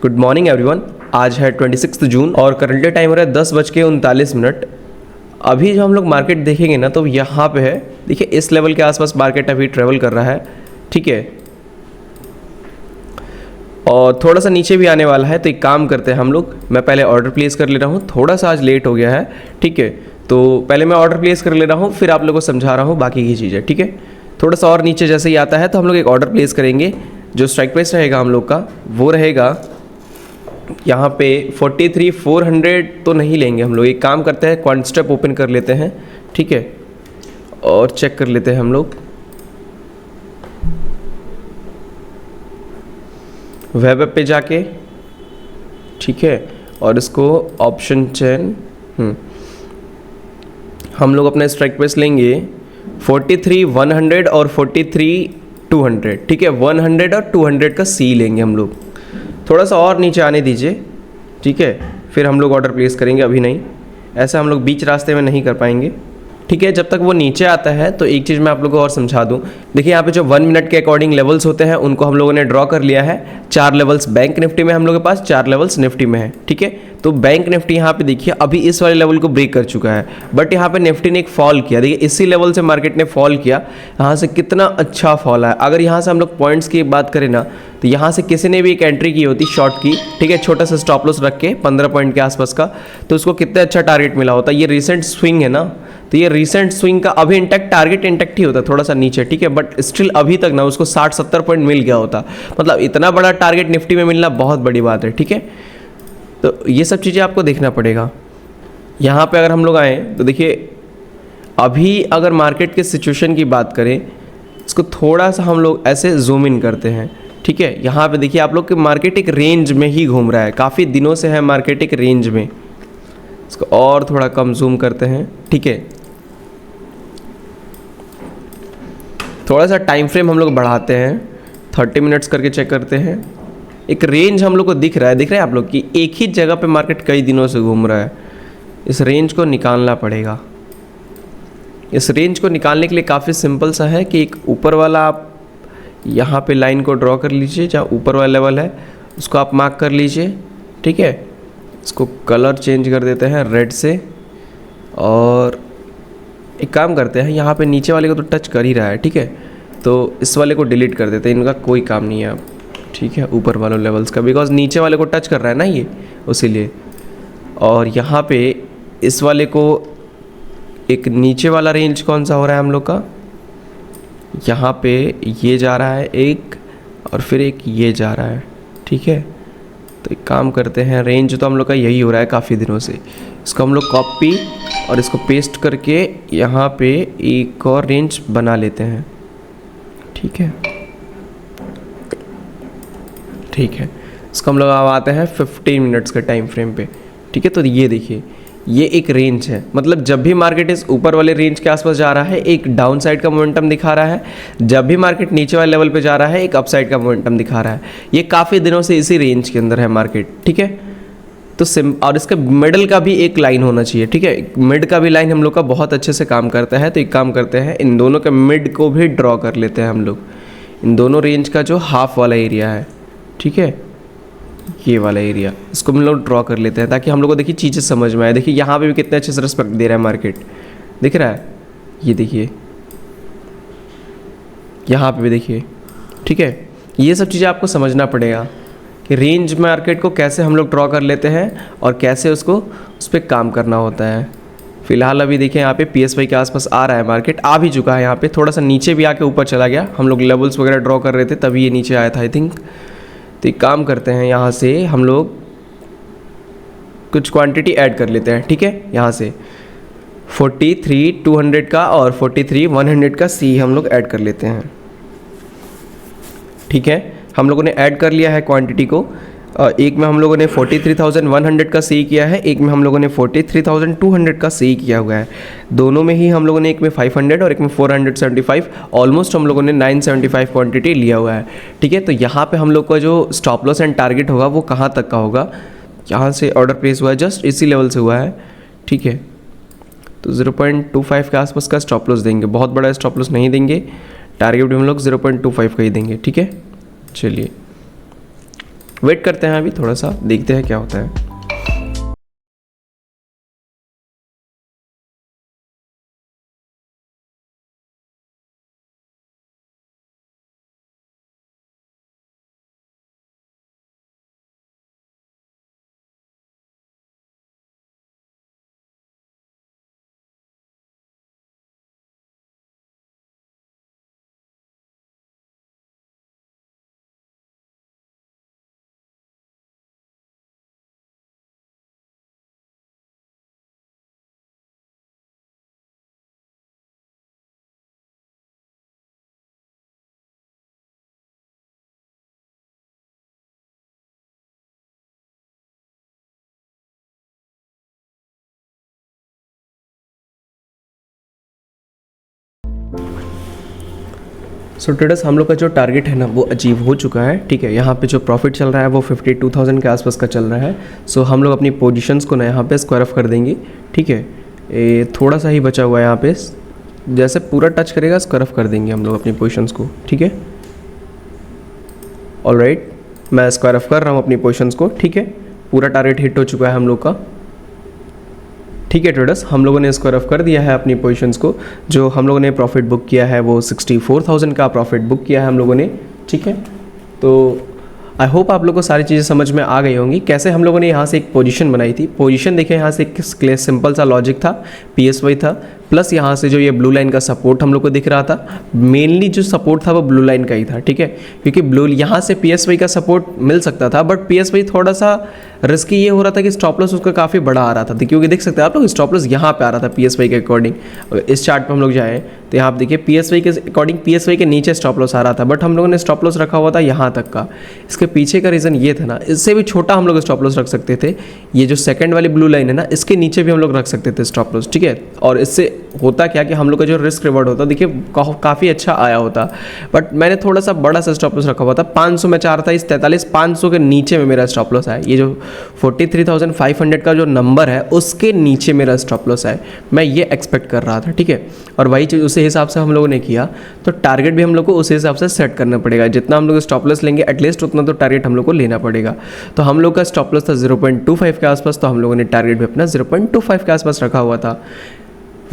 Good morning everyone. आज है 26 जून और करंटली टाइम हो रहा है 10:39। अभी जो हम लोग मार्केट देखेंगे ना तो यहाँ पे है, देखिए इस लेवल के आसपास मार्केट अभी ट्रेवल कर रहा है, ठीक है। और थोड़ा सा नीचे भी आने वाला है, तो एक काम करते हैं हम लोग, मैं पहले ऑर्डर प्लेस कर ले रहा हूँ, थोड़ा सा आज लेट हो गया है, ठीक है। तो पहले मैं ऑर्डर प्लेस कर ले रहा हूँ, फिर आप लोगों को समझा रहा हूँ बाकी की चीज़ें, ठीक है। थोड़ा सा और नीचे जैसे ही आता है तो हम लोग एक ऑर्डर प्लेस करेंगे। जो स्ट्राइक प्राइस रहेगा हम लोग का वो रहेगा यहाँ पे 43,400 तो नहीं लेंगे हम लोग। एक काम करते हैं, क्वांट स्टेप ओपन कर लेते हैं, ठीक है, और चेक कर लेते हैं हम लोग वेब ऐप पे जाके, ठीक है। और इसको ऑप्शन चेन हम लोग अपना स्ट्राइक प्राइस लेंगे 43,100 और 43,200, ठीक है। 100 और 200 का सी लेंगे हम लोग। थोड़ा सा और नीचे आने दीजिए, ठीक है, फिर हम लोग ऑर्डर प्लेस करेंगे। अभी नहीं, ऐसा हम लोग बीच रास्ते में नहीं कर पाएंगे, ठीक है। जब तक वो नीचे आता है तो एक चीज़ मैं आप लोगों को और समझा दूं। देखिए यहाँ पे जो 1 मिनट के अकॉर्डिंग लेवल्स होते हैं उनको हम लोगों ने ड्रॉ कर लिया है। 4 लेवल्स बैंक निफ्टी में हम लोग के पास, 4 लेवल्स निफ्टी में है, ठीक है। तो बैंक निफ्टी यहाँ पे देखिए अभी इस वाले लेवल को ब्रेक कर चुका है, बट यहाँ पे निफ्टी ने एक फॉल किया। देखिए इसी लेवल से मार्केट ने फॉल किया, यहाँ से कितना अच्छा फॉल है। अगर यहाँ से हम लोग पॉइंट्स की बात करें ना तो यहाँ से किसी ने भी एक एंट्री की होती शॉर्ट की, ठीक है, छोटा सा स्टॉप लॉस रख के 15 पॉइंट के आसपास का, तो उसको कितना अच्छा टारगेट मिला होता। ये रिसेंट स्विंग है ना, तो ये रिसेंट स्विंग का अभी इंटैक्ट टारगेट इंटैक्ट ही होता, थोड़ा सा नीचे, ठीक है, बट स्टिल अभी तक ना उसको 60-70 पॉइंट मिल गया होता। मतलब इतना बड़ा टारगेट निफ्टी में मिलना बहुत बड़ी बात है, ठीक है। तो ये सब चीज़ें आपको देखना पड़ेगा। यहाँ पे अगर हम लोग आए तो देखिए अभी अगर मार्केट के सिचुएशन की बात करें, इसको थोड़ा सा हम लोग ऐसे जूम इन करते हैं, ठीक है। यहाँ पे देखिए आप लोग कि मार्केट एक रेंज में ही घूम रहा है, काफ़ी दिनों से है मार्केट एक रेंज में। इसको और थोड़ा कम जूम करते हैं, ठीक है। थोड़ा सा टाइम फ्रेम हम लोग बढ़ाते हैं, 30 मिनट्स करके चेक करते हैं। एक रेंज हम लोग को दिख रहा है आप लोग कि एक ही जगह पे मार्केट कई दिनों से घूम रहा है। इस रेंज को निकालना पड़ेगा। इस रेंज को निकालने के लिए काफ़ी सिंपल सा है कि एक ऊपर वाला आप यहाँ पे लाइन को ड्रॉ कर लीजिए, जहाँ ऊपर वाला लेवल है उसको आप मार्क कर लीजिए, ठीक है। इसको कलर चेंज कर देते हैं रेड से, और एक काम करते हैं, यहाँ पे नीचे वाले को तो टच कर ही रहा है, ठीक है, तो इस वाले को डिलीट कर देते हैं, इनका कोई काम नहीं है अब, ठीक है, ऊपर वालों लेवल्स का, बिकॉज नीचे वाले को टच कर रहा है ना ये, उसीलिए। और यहाँ पे इस वाले को एक नीचे वाला रेंज कौन सा हो रहा है हम लोग का, यहाँ पे ये जा रहा है एक, और फिर एक ये जा रहा है, ठीक है। तो एक काम करते हैं, रेंज तो हम लोग का यही हो रहा है काफ़ी दिनों से, इसको हम लोग कॉपी और इसको पेस्ट करके यहाँ पे एक और रेंज बना लेते हैं, ठीक है, ठीक है। इसको हम लोग अब आते हैं 15 मिनट्स के टाइम फ्रेम पे, ठीक है। तो ये देखिए ये एक रेंज है, मतलब जब भी मार्केट इस ऊपर वाले रेंज के आसपास जा रहा है एक डाउन साइड का मोमेंटम दिखा रहा है, जब भी मार्केट नीचे वाले लेवल पे जा रहा है एक अप साइड का मोमेंटम दिखा रहा है। ये काफ़ी दिनों से इसी रेंज के अंदर है मार्केट, ठीक है। तो और इसका मिडल का भी एक लाइन होना चाहिए, ठीक है। मिड का भी लाइन हम लोग का बहुत अच्छे से काम करता है। तो एक काम करते हैं, इन दोनों के मिड को भी ड्रॉ कर लेते हैं हम लोग, इन दोनों रेंज का जो हाफ वाला एरिया है, ठीक है, ये वाला एरिया, इसको हम लोग ड्रॉ कर लेते हैं ताकि हम लोग को देखिए चीज़ें समझ में आए। देखिए यहाँ पे भी कितने अच्छे से रिस्पेक्ट दे रहा है मार्केट, दिख रहा है, ये देखिए यहाँ पे भी देखिए, ठीक है। ये सब चीज़ें आपको समझना पड़ेगा कि रेंज मार्केट को कैसे हम लोग ड्रॉ कर लेते हैं और कैसे उसको उस पर काम करना होता है। फिलहाल अभी देखिए यहाँ पे PSY के आसपास आ रहा है मार्केट, आ भी चुका है, यहाँ पे थोड़ा सा नीचे भी आके ऊपर चला गया। हम लोग लेवल्स वगैरह ड्रॉ कर रहे थे तभी ये नीचे आया था आई थिंक। तो एक काम करते हैं, यहाँ से हम लोग कुछ क्वांटिटी ऐड कर लेते हैं, ठीक है। यहाँ से 43,200 का और 43,100 का सी हम लोग ऐड कर लेते हैं, ठीक है। हम लोगों ने ऐड कर लिया है क्वांटिटी को। एक में हम लोगों ने 43,100 का सी किया है, एक में हम लोगों ने 43,200 का सी किया हुआ है। दोनों में ही हम लोगों ने एक में 500 और एक में 475, ऑलमोस्ट हम लोगों ने 975 क्वांटिटी लिया हुआ है, ठीक है। तो यहाँ पे हम लोग का जो स्टॉप लॉस एंड टारगेट होगा वो कहाँ तक का होगा, यहाँ से ऑर्डर प्लेस हुआ है जस्ट इसी लेवल से हुआ है, ठीक है। तो 0.25 के आसपास का स्टॉप लॉस देंगे, बहुत बड़ा स्टॉप लॉस नहीं देंगे, टारगेट भी हम लोग 0.25 का ही देंगे, ठीक है। चलिए वेट करते हैं, अभी थोड़ा सा देखते हैं क्या होता है। सो ट्रेडर्स, हम लोग का जो टारगेट है ना वो अचीव हो चुका है। ठीक है, यहाँ पे जो प्रॉफिट चल रहा है वो 52,000 के आसपास का चल रहा है। सो हम लोग अपनी पोजीशंस को ना यहाँ पे स्क्वायर ऑफ कर देंगे। ठीक है, ये थोड़ा सा ही बचा हुआ है यहाँ पे, जैसे पूरा टच करेगा स्क्वायर ऑफ कर देंगे हम लोग अपनी पोजीशंस को। ठीक है, ऑलराइट, मैं स्क्वायर ऑफ कर रहा हूँ अपनी पोजीशंस को। ठीक है, पूरा टारगेट हिट हो चुका है हम लोग का। ठीक है ट्रेडर्स, हम लोगों ने स्क्वायर ऑफ कर दिया है अपनी पोजीशंस को। जो हम लोगों ने प्रॉफिट बुक किया है वो 64,000 का प्रॉफिट बुक किया है हम लोगों ने। ठीक है, तो आई होप आप लोग को सारी चीज़ें समझ में आ गई होंगी। कैसे हम लोगों ने यहाँ से एक पोजीशन बनाई थी। पोजीशन देखिए, यहाँ से एक सिंपल सा लॉजिक था, PSY था, प्लस यहाँ से जो ये ब्लू लाइन का सपोर्ट हम लोग को दिख रहा था। मेनली जो सपोर्ट था वो ब्लू लाइन का ही था। ठीक है, क्योंकि ब्लू यहाँ से PSY का सपोर्ट मिल सकता था, बट PSY थोड़ा सा रिस्की ये हो रहा था कि स्टॉप लॉस उसका काफ़ी बड़ा आ रहा था। क्योंकि देख सकते हैं आप लोग, स्टॉप लॉस यहाँ पे आ रहा था PSY के अकॉर्डिंग। अगर इस चार्ट पे हम लोग जाएँ तो यहाँ आप देखिए PSY के अकॉर्डिंग PSY के नीचे स्टॉप लॉस आ रहा था, बट हम लोगों ने स्टॉप लॉस रखा हुआ था यहाँ तक का। इसके पीछे का रीज़न ये था ना, इससे भी छोटा हम लोग स्टॉप लॉस रख सकते थे। ये जो सेकंड वाली ब्लू लाइन है ना, इसके नीचे भी हम लोग रख सकते थे स्टॉप लॉस। ठीक है, और इससे होता क्या कि हम लोग का जो रिस्क रिवॉर्ड होता देखिए काफ़ी अच्छा आया होता। बट मैंने थोड़ा सा बड़ा सा स्टॉप लॉस रखा हुआ था, 500 में चाह रहा था, इस 43,500 के नीचे में मेरा स्टॉप लॉस है। ये जो 43,500 का जो नंबर है उसके नीचे मेरा स्टॉप लॉस है, मैं ये एक्सपेक्ट कर रहा था। ठीक है, और वही चीज़ उसी हिसाब से हम लोगों ने किया। तो टारगेट भी हम लोग को उसी हिसाब से सेट करना पड़ेगा। जितना हम लोग स्टॉप लॉस लेंगे एटलीस्ट उतना तो टारगेट हम लोग को लेना पड़ेगा। तो हम लोग का स्टॉप लॉस था 0.25 के आसपास, तो हम लोगों ने टारगेट भी अपना 0.25 के आसपास रखा हुआ था।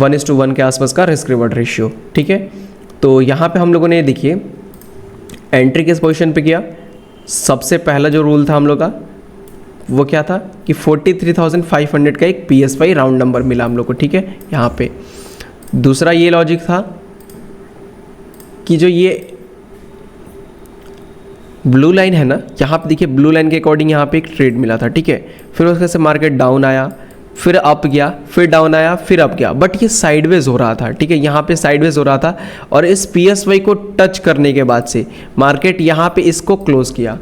1:1 के आसपास का रिस्क रिवॉर्ड रेशियो। ठीक है, तो यहाँ पे हम लोगों ने देखिए एंट्री किस पोजीशन पे किया। सबसे पहला जो रूल था हम लोग का वो क्या था कि 43,500 का एक PSY राउंड नंबर मिला हम लोग को। ठीक है, यहाँ पे दूसरा ये लॉजिक था कि जो ये ब्लू लाइन है ना, यहाँ पे देखिए ब्लू लाइन के अकॉर्डिंग यहाँ पे एक ट्रेड मिला था। ठीक है, फिर उसके से मार्केट डाउन आया, फिर अप गया, फिर डाउन आया, फिर अप गया, बट ये साइडवेज हो रहा था। ठीक है, यहाँ पे साइडवेज हो रहा था और इस PSY को टच करने के बाद से मार्केट यहाँ पे इसको क्लोज किया।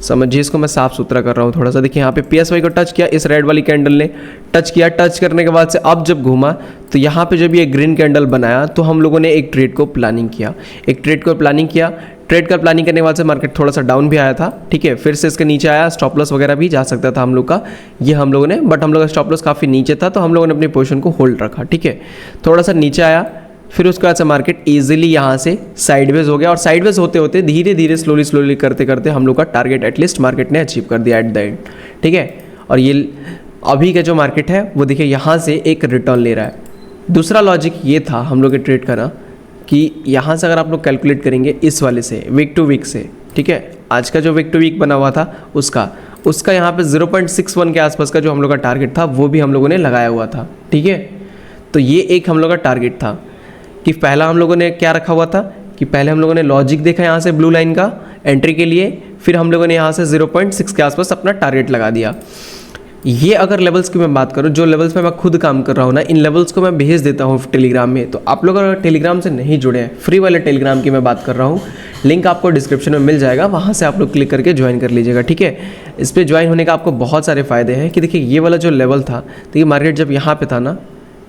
समझिए, इसको मैं साफ सुथरा कर रहा हूँ थोड़ा सा। देखिए यहाँ पे PSY को टच किया, इस रेड वाली कैंडल ने टच किया। टच करने के बाद से अब जब घूमा तो यहाँ पे जब ये ग्रीन कैंडल बनाया तो हम लोगों ने एक ट्रेड को प्लानिंग किया। ट्रेड का प्लानिंग करने के बाद से मार्केट थोड़ा सा डाउन भी आया था। ठीक है, फिर से इसके नीचे आया, स्टॉप लॉस वगैरह भी जा सकता था हम लोग का, ये हम लोगों ने, बट हम लोग का स्टॉप लॉस काफ़ी नीचे था तो हम लोगों ने अपनी पोजीशन को होल्ड रखा। ठीक है, थोड़ा सा नीचे आया, फिर उसके बाद से मार्केट इजीली यहाँ से साइडवेज हो गया और साइडवेज होते होते धीरे धीरे स्लोली करते करते हम लोग का टारगेट एटलीस्ट मार्केट ने अचीव कर दिया एट द एंड। ठीक है, और ये अभी का जो मार्केट है वो देखिए यहाँ से एक रिटर्न ले रहा है। दूसरा लॉजिक ये था हम लोग के ट्रेड का ना कि यहाँ से अगर आप लोग कैलकुलेट करेंगे इस वाले से वीक टू वीक से, ठीक है, आज का जो वीक टू वीक बना हुआ था उसका यहाँ पे 0.61 के आसपास का जो हम लोग का टारगेट था वो भी हम लोगों ने लगाया हुआ था। ठीक है, तो ये एक हम लोग का टारगेट था कि पहला हम लोगों ने क्या रखा हुआ था कि पहले हम लोगों ने लॉजिक देखा यहाँ से ब्लू लाइन का एंट्री के लिए, फिर हम लोगों ने यहाँ से 0.6 के आसपास अपना टारगेट लगा दिया। ये अगर लेवल्स की मैं बात करूँ, जो लेवल्स पे मैं खुद काम कर रहा हूँ ना, इन लेवल्स को मैं भेज देता हूँ टेलीग्राम में। तो आप लोग अगर टेलीग्राम से नहीं जुड़े हैं, फ्री वाले टेलीग्राम की मैं बात कर रहा हूँ, लिंक आपको डिस्क्रिप्शन में मिल जाएगा, वहाँ से आप लोग क्लिक करके ज्वाइन कर लीजिएगा। ठीक है, इस पर ज्वाइन होने का आपको बहुत सारे फ़ायदे हैं कि देखिए ये वाला जो लेवल था, देखिए मार्केट जब यहाँ पे था ना,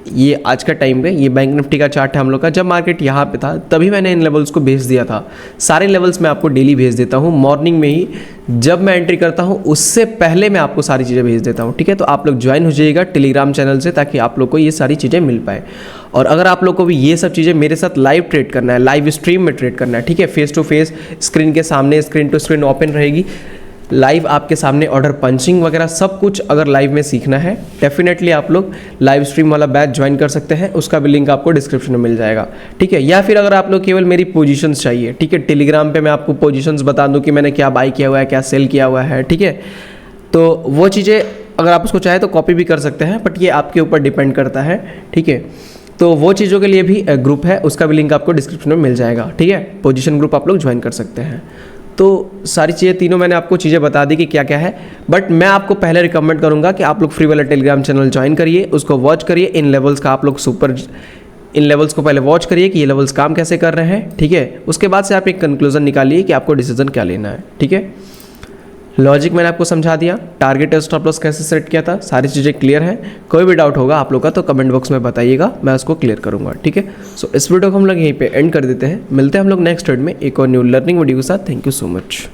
ये आज का टाइम पे ये बैंक निफ्टी का चार्ट है हम लोग का, जब मार्केट यहाँ पे था तभी मैंने इन लेवल्स को भेज दिया था। सारे लेवल्स मैं आपको डेली भेज देता हूँ, मॉर्निंग में ही जब मैं एंट्री करता हूँ उससे पहले मैं आपको सारी चीज़ें भेज देता हूँ। ठीक है, तो आप लोग ज्वाइन हो जाइएगा टेलीग्राम चैनल से ताकि आप लोग को ये सारी चीज़ें मिल पाए। और अगर आप लोग को भी ये सब चीज़ें मेरे साथ लाइव ट्रेड करना है, लाइव स्ट्रीम में ट्रेड करना है, ठीक है, फेस टू फेस स्क्रीन के सामने, स्क्रीन टू स्क्रीन ओपन रहेगी, लाइव आपके सामने ऑर्डर पंचिंग वगैरह सब कुछ अगर लाइव में सीखना है डेफिनेटली आप लोग लाइव स्ट्रीम वाला बैच ज्वाइन कर सकते हैं, उसका भी लिंक आपको डिस्क्रिप्शन में मिल जाएगा, ठीक है। या फिर अगर आप लोग केवल मेरी पोजीशंस चाहिए, ठीक है, टेलीग्राम पे मैं आपको पोजीशंस बता दूं कि मैंने क्या बाई किया हुआ है, क्या सेल किया हुआ है, ठीक है, तो वो चीज़ें अगर आप उसको चाहे तो कॉपी भी कर सकते हैं, बट ये आपके ऊपर डिपेंड करता है, ठीक है। तो वो चीज़ों के लिए भी ग्रुप है, उसका भी लिंक आपको डिस्क्रिप्शन में मिल जाएगा, ठीक है। पोजीशन ग्रुप आप लोग ज्वाइन कर सकते हैं। तो सारी चीज़ें तीनों मैंने आपको चीज़ें बता दी कि क्या क्या है, बट मैं आपको पहले रिकमेंड करूंगा कि आप लोग फ्री वाला टेलीग्राम चैनल ज्वाइन करिए, उसको वॉच करिए, इन लेवल्स का आप लोग इन लेवल्स को पहले वॉच करिए कि ये लेवल्स काम कैसे कर रहे हैं, ठीक है। उसके बाद से आप एक कंक्लूजन निकालिए कि आपको डिसीजन क्या लेना है, ठीक है। लॉजिक मैंने आपको समझा दिया, टारगेट और स्टॉप लॉस कैसे सेट किया था, सारी चीज़ें क्लियर हैं। कोई भी डाउट होगा आप लोग का तो कमेंट बॉक्स में बताइएगा, मैं उसको क्लियर करूंगा, ठीक है। सो इस वीडियो को हम लोग यहीं पे एंड कर देते हैं, मिलते हैं हम लोग नेक्स्ट वीडियो में एक और न्यू लर्निंग वीडियो के साथ। Thank you so much.